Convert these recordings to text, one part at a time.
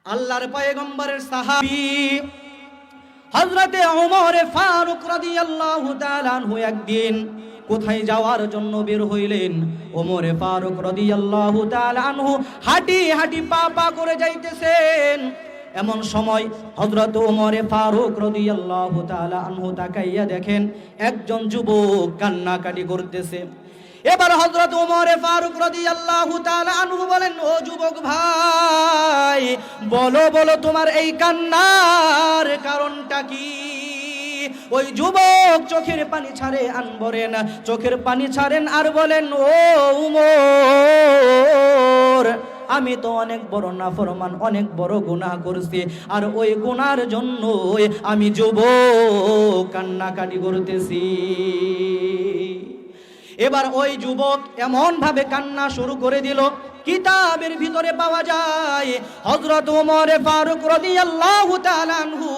আল্লাহর পয়গম্বরের সাহাবী হযরতে ওমর ফারুক রাদিয়াল্লাহু তাআলা আনহু একদিন কোথায় যাওয়ার জন্য বের হইলেন। ওমর ফারুক রাদিয়াল্লাহু তাআলা আনহু হাঁটি হাঁটি পা পা করে যাইতেছেন। এমন সময় হযরত ওমর ফারুক রাদিয়াল্লাহু তাআলা আনহু তাকাইয়া দেখেন একজন যুবক কান্নাকাটি করতেছে। এবার হযরত ওমর ফারুক রাদিয়াল্লাহু তাআলা আনহু বলেন, ও যুবক ভাই, বলো বলো তোমার এই কান্নার কারণটা কি? ওই যুবক চোখের পানি ছাড়ে বলেন, চোখের পানি ছাড়েন আর বলেন, ও ওমর, আমি তো অনেক বড় নাফরমান, অনেক বড় গুনাহ করছি, আর ওই গুনার জন্য আমি যুবক কান্নাকাটি করতেছি। এবার ওই যুবক এমন ভাবে কান্না শুরু করে দিল, কিতাবের ভিতরে পাওয়া যায় হযরত ওমর ফারুক রাদিয়াল্লাহু তাআলা আনহু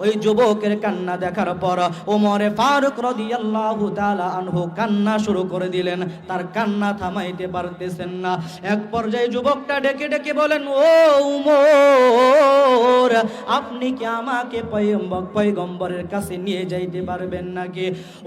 ওই যুবকের কান্না দেখার পর ওমর ফারুক রাদিয়াল্লাহু তাআলা আনহু কান্না শুরু করে দিলেন। তার কান্না থামাইতে পারতেছেন না। এক পর্যায়ে যুবকটা ডেকে ডেকে বলেন, ও ওমর, আপনি কি আমাকে পয়গম্বরের কাছে নিয়ে যাইতে পারবেন নাকি?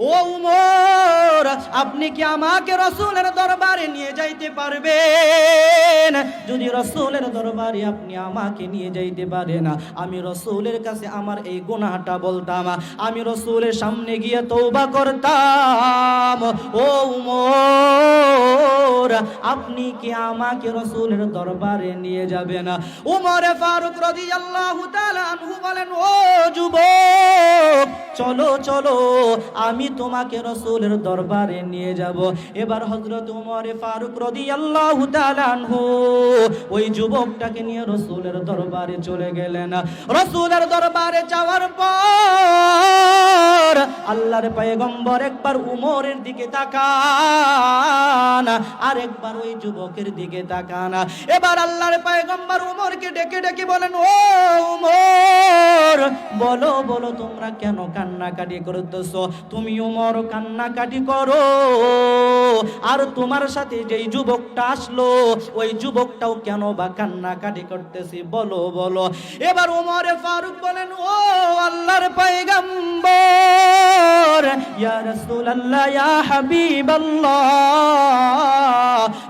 ও ওমর, আপনি কি আমাকে রাসূলের দরবারে নিয়ে যাইতে পারবেন? যদি রাসূলের দরবারে আপনি আমাকে নিয়ে যাইতে পারেন, আমি রাসূলের কাছে আমার এই গুনাহটা বলতাম, আমি রাসূলের সামনে গিয়ে তওবা করতাম। ও ওমর, আপনি কি আমাকে রাসূলের দরবারে নিয়ে যাবেন? ওমর ফারুক রাদিয়াল্লাহু তাআলা আনহু বলেন, ও যুবক, চলো চলো, আমি তোমাকে রাসূলের দরবারে নিয়ে যাব। এবার হযরত ওমর ফারুক রাদিয়াল্লাহু তাআলা আনহু ওই যুবকটাকে নিয়ে রাসূলের দরবারে চলে গেলেন। রাসূলের দরবারে যাওয়ার পর আল্লাহর পয়গম্বর একবার উমরের দিকে তাকান, আর একবার ওই যুবকের দিকে তাকান। এবার আল্লাহর পয়গম্বর উমরকে ডেকে ডেকে বলেন, ও উমর, বলো বলো তোমরা কেন কান্নাকাটি করতেছো? তুমি উমর কান্নাকাটি করো, আর তোমার সাথে যেই যুবকটা আসলো ওই যুবকটাও কেন বা কান্নাকাটি করতেছি, বলো বলো। এবার ওমর ফারুক বলেন, ও আল্লাহর পয়গম্বর, ইয়া রাসূলুল্লাহ, ইয়া হাবিবাল্লাহ,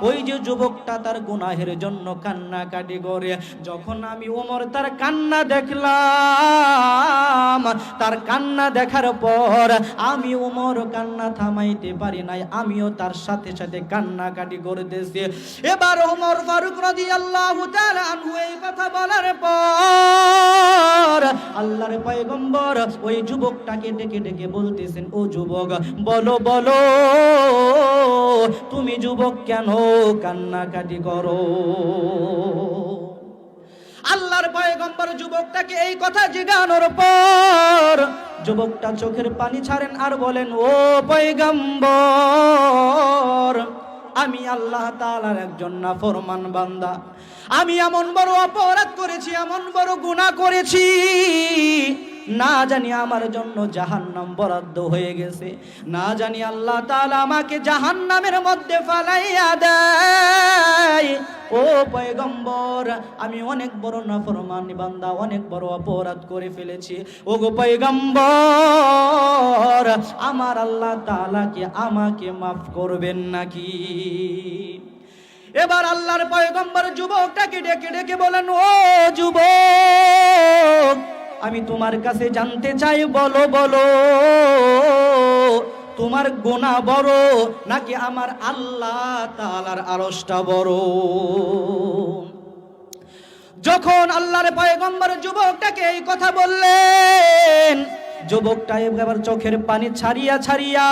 ওই যে যুবকটা তার গুনাহের জন্য কান্নাকাটি করে, যখন আমি ওমর তার কান্না দেখলাম, তার কান্না দেখার পর আমি ওমর কান্না থামাইতে পারি নাই, আমিও তার সাথে সাথে কান্নাকাটি করতেছি। এবার ওমর ফারুক রাদিয়াল্লাহু তাআলা আনহু এই কথা বলার পর আল্লাহর পয়গম্বর ওই যুবকটাকে ডেকে ডেকে বলতেছেন, ও যুবক, বলো বলো তুমি যুবক কেন কান্নাকাটি করো? আল্লাহর পয়গম্বর যুবকটাকে এই কথা জিজ্ঞানোর পর যুবকটা চোখের পানি ছাড়েন আর বলেন, ও পয়গম্বর, আমি আল্লাহ তাআলার একজন নাফরমান বান্দা, আমি এমন বড় অপরাধ করেছি, এমন বড় গুনাহ করেছি, না জানি আমার জন্য জাহান্নাম বরাদ্দ হয়ে গেছে, না জানি আল্লাহ তাআলা আমাকে জাহান্নামের মধ্যে ফালাইয়া দেয়। ও পয়গম্বর, আমি অনেক বড় নাফরমানি বান্দা, অনেক বড় অপরাধ করে ফেলেছি। ও গো পয়গম্বর, আমার আল্লাহ তাআলা কি আমাকে মাফ করবেন নাকি? এবার আল্লাহর পয়গম্বর যুবকটাকে ডেকে ডেকে বলেন, ও যুবক, আমি তোমার কাছে জানতে চাই, বলো বলো তোমার গুনাহ বড় নাকি আমার আল্লাহ তাআলার আরশটা বড়? যখন আল্লাহর পয়গম্বর যুবকটাকে এই কথা বললেন, যুবকটা এবার চোখের পানি ছাড়িয়া ছাড়িয়া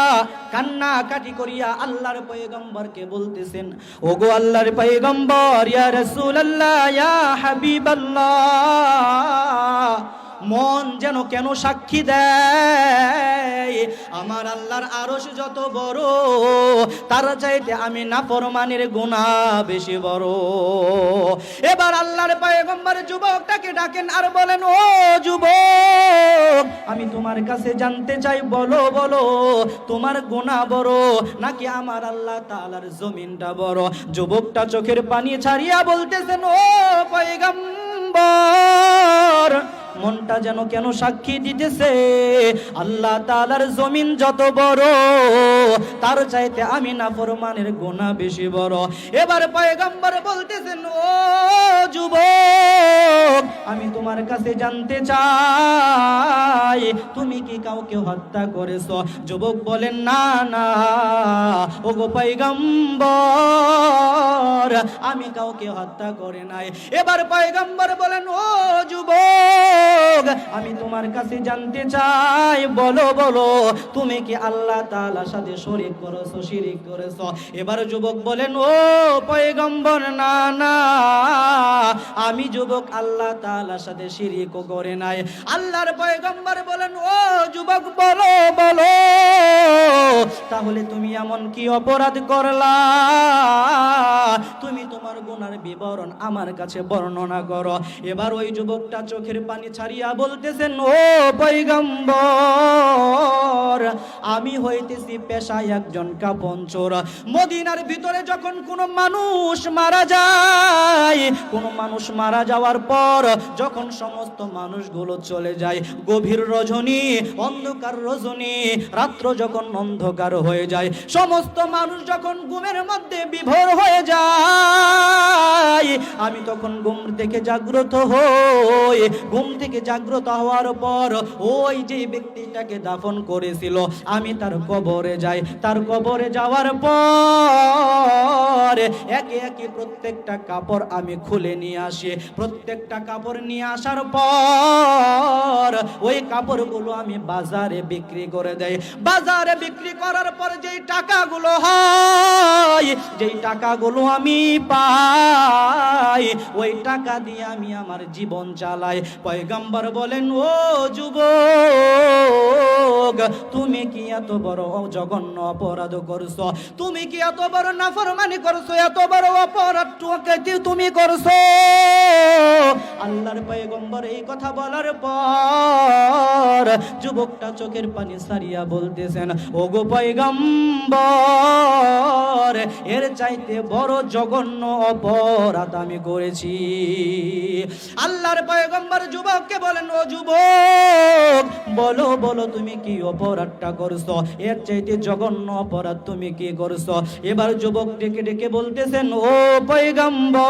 কান্নাকাটি করিয়া আল্লাহর পয়গম্বরকে বলতেছেন, ওগো আল্লাহর পয়গম্বর, ইয়া রাসূলুল্লাহ, ইয়া হাবিবাল্লাহ, মন যেন কেন সাক্ষী দেয় আমার আল্লাহর আরশ যত বড়, তার চাইতে আমি নাফরমানের গুনাহ বেশি বড়। এবার আল্লাহর পয়গম্বর যুবকটাকে ডাকেন আর বলেন, ও যুবক, আমি তোমার কাছে জানতে চাই, বলো বলো তোমার গুনাহ বড় নাকি আমার আল্লাহ তাআলার জমিনটা বড়? যুবকটা চোখের পানি ছাড়িয়া বলতেছেন, ও পয়গম্বর, আসমানটা যেন কেন সাক্ষী দিতেছে আল্লাহ তাআলার জমিন যত বড় তার চাইতে আমি নাফরমানের গুনাহ বেশি বড়। এবার পয়গম্বর বলতেছেন, ও যুবক, আমি তোমার কাছে জানতে চাই তুমি কি কাউকে হত্যা করেছো? যুবক বলেন, না না ওগো পয়গম্বর, আমি কাউকে হত্যা করে নাই। এবার পয়গম্বর বলেন, ও যুবক, আমি তোমার কাছে জানতে চাই, বলো বলো তুমি কি আল্লাহ তাআলার সাথে শরীক করেছো, শিরিক করেছো? এবার যুবক বলেন, ও পয়গম্বর, না না আমি যুবক আল্লাহ তাআলার সাথে শিরিকও করে নাই। আল্লাহর পয়গম্বর বলেন, ও যুবক, বলো বলো তাহলে তুমি এমন কি অপরাধ করলা? তুমি তোমার গুনার বিবরণ আমার কাছে বর্ণনা করো। এবার ওই যুবকটা চোখের পানি ছাড়িয়া বলতেছেন, ও পয়গম্বর, আমি হইতেছি পেশায় একজন কাপন চোর। মদিনার ভিতরে যখন কোনো মানুষ মারা যায়, কোনো মানুষ মারা যাওয়ার পর যখন সমস্ত মানুষগুলো চলে যায়, গভীর রজনী, অন্ধকার রজনী, রাত্র যখন অন্ধকার হয়ে যায়, সমস্ত মানুষ যখন ঘুমের মধ্যে বিভোর হয়ে যায়, আমি তখন ঘুম থেকে জাগ্রত হই। ঘুম থেকে জাগ্রত হওয়ার পর ওই যে ব্যক্তিটাকে দাফন করেছিল আমি তার কবরে যাই। তার কবরে যাওয়ার পর একে একে প্রত্যেকটা কাপড় আমি খুলে নিয়ে আসি। প্রত্যেকটা কাপড় নিয়ে আসার পর ওই কাপড়গুলো আমি বাজারে বিক্রি করে দেই। বাজারে বিক্রি করার পর যেই টাকাগুলো হয়, যেই টাকাগুলো আমি পাই, ওই টাকা দিয়ে আমি আমার জীবন চালাই। পয়গম্বর বলেন, ও যুবক, তুমি কি এত বড় জঘন্য অপরাধ করছো? তুমি কি এত বড় নাফরমানি করছো? এত বড় অপরাধ তুমি করছো? আল্লাহর পয়গম্বর এই কথা বলার পর যুবকটা চোখের পানি ছাড়িয়া বলতেছেন, ওগো পয়গম্বর, এর চাইতে বড় জঘন্য অপরাধ আমি করেছি। আল্লাহর পয়গম্বর যুবককে বলেন, ও যুবক, বলো বলো তুমি কি অপরাধটা করছো? এর চাইতে জঘন্য অপরাধ তুমি কি করছো? এবার যুবক ডেকে ডেকে বলতেছেন, ও পয়গম্বর,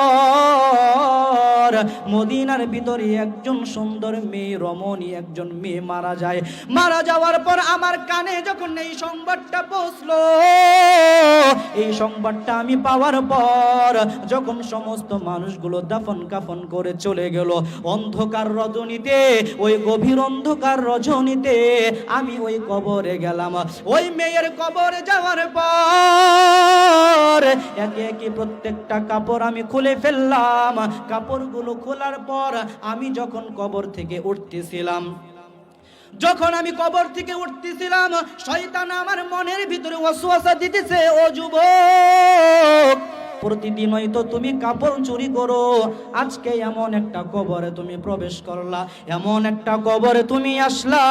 মদিনার ভিতরে একজন সুন্দর মেয়ে, রমণী একজন মেয়ে মারা যায়। মারা যাওয়ার পর আমার কানে যখন এই সংবাদটা পৌঁছলো, এই সংবাদটা আমি পাওয়ার পর যখন সমস্ত মানুষগুলো দাফন কাফন করে চলে গেল, অন্ধকার রজনীতে, ওই গভীর অন্ধকার রজনীতে আমি ওই কবরে গেলাম। ওই মেয়ের কবরে যাওয়ার পর একে একে প্রত্যেকটা কাপড় আমি খুলে ফেললাম। কাপড়গুলো খোলার পর আমি যখন কবর থেকে উঠতেছিলাম, যখন আমি কবর থেকে উঠতেছিলাম, শয়তান আমার মনের ভিতরে ওয়াসওয়াসা দিতেছে, ও যুবক, প্রতিদিন হয়তো তুমি কাপড় চুরি করো, আজকে এমন একটা কবরে তুমি প্রবেশ করলা, এমন একটা কবরে তুমি আসলা,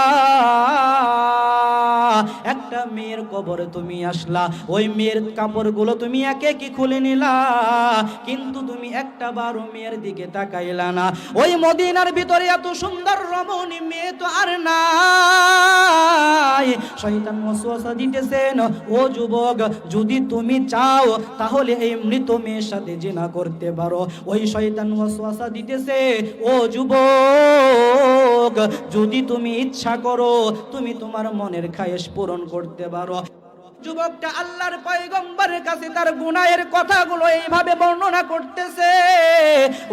একটা মেয়ের কবরে তুমি আসলা। ওই মেয়ের কাপড়গুলো তুমি একে কি খুলে নিলা, কিন্তু তুমি একটা বারো মেয়ের দিকে তাকাইলা না। ওই মদিনার ভিতরে এত সুন্দর রমণী মেয়ে তো আর নাই। শয়তান ওয়াসওয়াসা দিতেছেন, ও যুবক, যদি তুমি চাও তাহলে এই মৃত মেয়ের সাথে জিনা করতে পারো। ওই শয়তান ওয়াসওয়াসা দিতেছে, ও যুবক, যদি তুমি ইচ্ছা করো তুমি তোমার মনের খায়েশ পূরণ করতে পারো। যুবকটা আল্লাহর পয়গম্বরের কাছে তার গুনাহের কথাগুলো এইভাবে বর্ণনা করতেছে,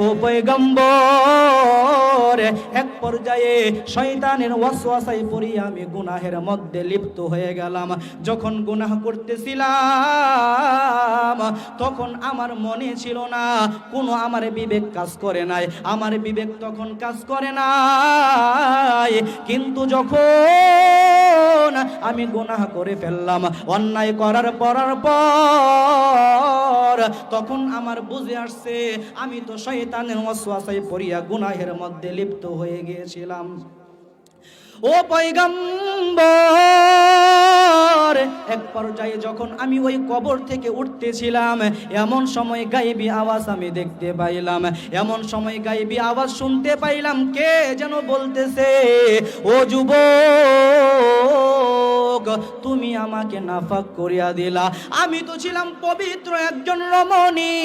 ও পয়গম্বর, এক পর্যায়ে শয়তানের ওয়াসওয়াসায় পড়ে আমি গুনাহের মধ্যে লিপ্ত হয়ে গেলাম। যখন গুনাহ করতেছিলাম তখন আমার মনে ছিল না, কোনো আমার বিবেক কাজ করে নাই, আমার বিবেক তখন কাজ করে নাই। কিন্তু যখন আমি গুনাহ করে ফেললাম, অন্যায় করার পর তখন আমার বুঝে আসছে আমি তো শয়তানের ওয়াসওয়াসায় পড়িয়া গুনাহের মধ্যে লিপ্ত হয়ে গিয়েছিলাম। ও পয়গম্বর, এক পর্যায়ে যখন আমি ওই কবর থেকে উঠতেছিলাম, এমন সময় গায়েবী আওয়াজ আমি দেখতে পাইলাম, এমন সময় গায়েবী আওয়াজ শুনতে পাইলাম, কে যেন বলতেছে, ও যুবক, তুমি আমাকে নাফাক করিয়া দিলা। আমি তো ছিলাম পবিত্র একজন রমণী,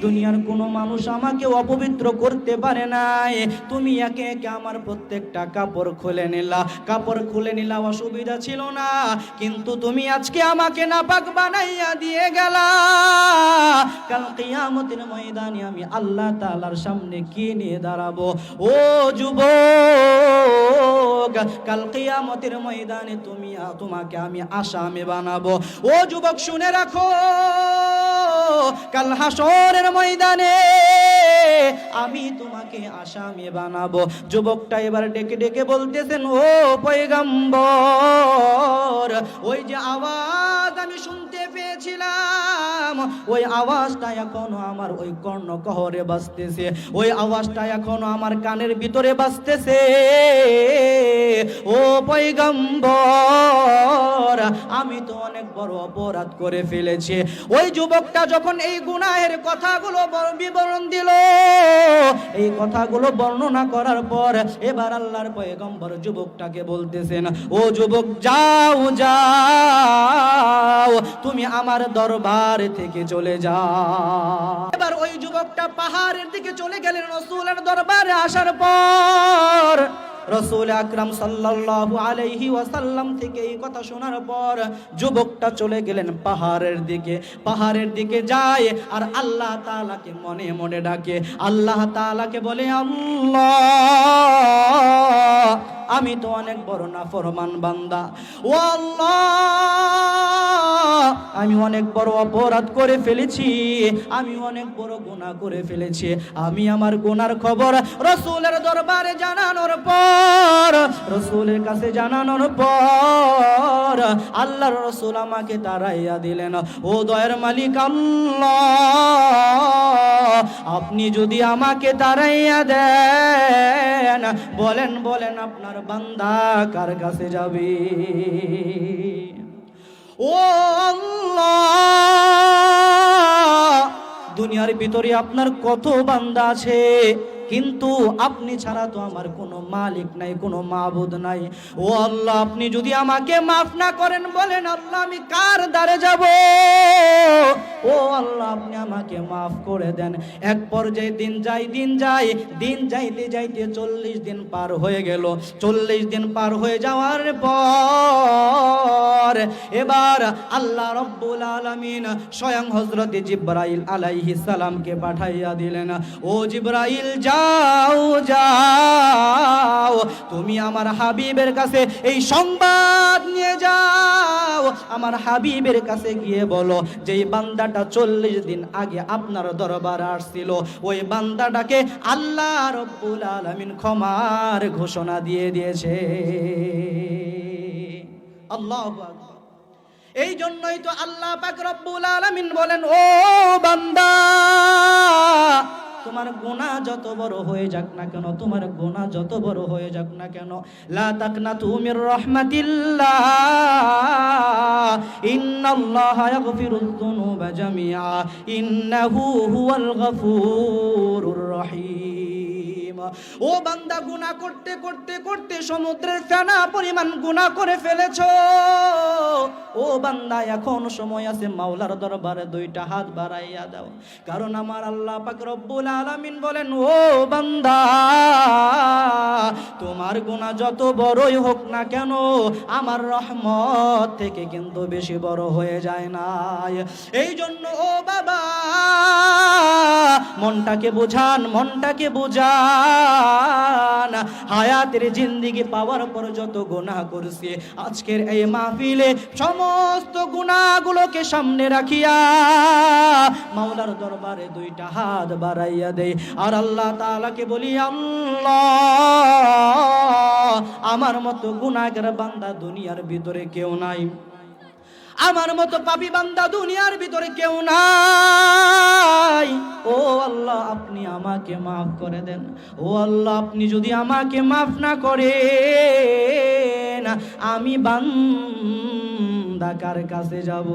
দুনিয়ার কোনো মানুষ আমাকে অপবিত্র করতে পারে নাই। তুমি একে একে আমার প্রত্যেকটা কাপড় খুলে নিলা, কাপড় খুলে নিলা, অসুবিধা ছিল না, কিন্তু তুমি আজকে আমাকে নাপাক বানাইয়া দিয়ে গেলা। কাল কিয়ামতের ময়দানে আমি আল্লাহ তাআলার সামনে কি নিয়ে দাঁড়াবো? ও যুবক, কাল কিয়ামতের ময়দানে তোমাকে আমি আসামি বানাবো। ও যুবক শুনে রাখো, কাল হাসরের ময়দানে আমি তোমাকে আসামি বানাবো। যুবকটা এবার ডেকে ডেকে বলতেছেন, ও পয়গম্বর, ওই যে আওয়াজ আমি শুনতে পেয়েছিলাম, ওই আওয়াজটা এখনো আমার ওই কর্ণকহরে বাজতেছে, ওই আওয়াজটা এখনো আমার কানের ভিতরে বাজতেছে। ও পয়গম্বর, আমি তো অনেক বড় অপরাধ করে ফেলেছি। ওই যুবকটা যখন এই গুনাহের কথাগুলো বিবরণ দিল, এই কথাগুলো বর্ণনা করার পর এবার আল্লাহর পয়গম্বর যুবকটাকে বলতেছেন, ও যুবক, যাও যাও, তুমি আমার দরবার থেকে চলে যাও। এবার ওই যুবকটা পাহাড়ের দিকে চলে গেলেন। রাসূলের দরবারে আসার পর রাসূল আকরাম সাল্লাল্লাহু আলাইহি ওয়াসাল্লাম থেকে এই কথা শোনার পর যুবকটা চলে গেলেন পাহাড়ের দিকে। পাহাড়ের দিকে যায় আর আল্লাহ তাআলাকে মনে মনে ডাকে। আল্লাহ তাআলাকে বলে, আল্লাহ, আমি তো অনেক বড় নাফরমান বান্দা। ও আল্লাহ, আমি অনেক বড় অপরাধ করে ফেলেছি, আমি অনেক বড় গুনাহ করে ফেলেছি। আমি আমার গুনার খবর রাসূলের দরবারে জানানোর পর, রাসূলের কাছে জানানোর পর আল্লাহর রাসূল আমাকে তাড়াইয়া দিলেন। ও দয়ার মালিক আল্লাহ, আপনি যদি আমাকে তাড়াইয়া দেন, বলেন বলেন আপনার বান্দা কার কাছে যাবে? ও আল্লাহ, দুনিয়ার ভিতরে আপনার কত বান্দা আছে, কিন্তু আপনি ছাড়া তো আমার কোনো মালিক নাই, কোনো মাবুদ নাই। ও আল্লাহ, আপনি যদি আমাকে মাফ না করেন, বলেন আল্লাহ আমি কার দ্বারে যাব? ও আল্লাহ, আপনি আমাকে মাফ করে দেন। এক পর্যায়ে দিন যায়, দিন যাইতে যাইতে 40 দিন পার হয়ে গেল। 40 দিন পার হয়ে যাওয়ার পর এবার আল্লাহ রব্বুল আলামিন স্বয়ং হযরত জিবরাইল আলাইহিস সালামকে পাঠাইয়া দিলেন। ও জিবরাইল, যাও যাও, তুমি আমার হাবিবের কাছে এই সংবাদ নিয়ে যাও। আমার হাবিবের কাছে গিয়ে বলো, যেই বান্দাটা 40 দিন আগে আপনার দরবারে আসছিল, ওই বান্দাটাকে আল্লাহ রব্বুল আলামিন ক্ষমার ঘোষণা দিয়ে দিয়েছে। আল্লাহু আকবার। এই জন্যই তো আল্লাহ পাক রব্বুল আলামিন বলেন, ও বান্দা, তোমার গুনাহ যত বড় হয়ে যাক না কেন, তোমার গুনাহ যত বড় হয়ে যাক না কেন, লা তাকনাতু মির রাহমাতিল্লাহ, ইন্নাল্লাহা ইয়াগফিরুয যুনুবা জামিআ, ইন্নাহু হুয়াল গফুরুর রহিম। ও বান্দা, গুনাহ করতে করতে করতে সমুদ্রের ফেনা পরিমাণ গুনাহ করে ফেলেছো। ও বান্দা, এখন সময় আছে, মাওলার দরবারে 2টা হাত বাড়াইয়া দাও, কারণ আমার আল্লাহ পাক রব্বুল আলামিন বলেন, ও বান্দা, তোমার গুনাহ যত বড়ই হোক না কেন, আমার রহমত থেকে কিন্তু বেশি বড় হয়ে যায় না। এই জন্য ও বাবা, মনটাকে বোঝান, মনটাকে বোঝান। হায়াতের জিন্দেগি পাওয়ার পর যত গুনাহ করছি, আজকের এই মাহফিলে সমস্ত গুনাহগুলোকে সামনে রাখিয়া মাওলার দরবারে 2টা হাত বাড়াইয়া দেই আর আল্লাহ তাআলাকে বলি, আল্লাহ, আমার মতো গুনাহগার বান্দা দুনিয়ার ভিতরে কেউ নাই, আমার মতো পাপী বান্দা দুনিয়ার ভিতরে কেউ নাই। ও আল্লাহ, আপনি আমার আমাকে মাফ করে দেন। ও আল্লাহ, আপনি যদি আমাকে মাফ না করেন, আমি বান্দা কার কাছে যাব?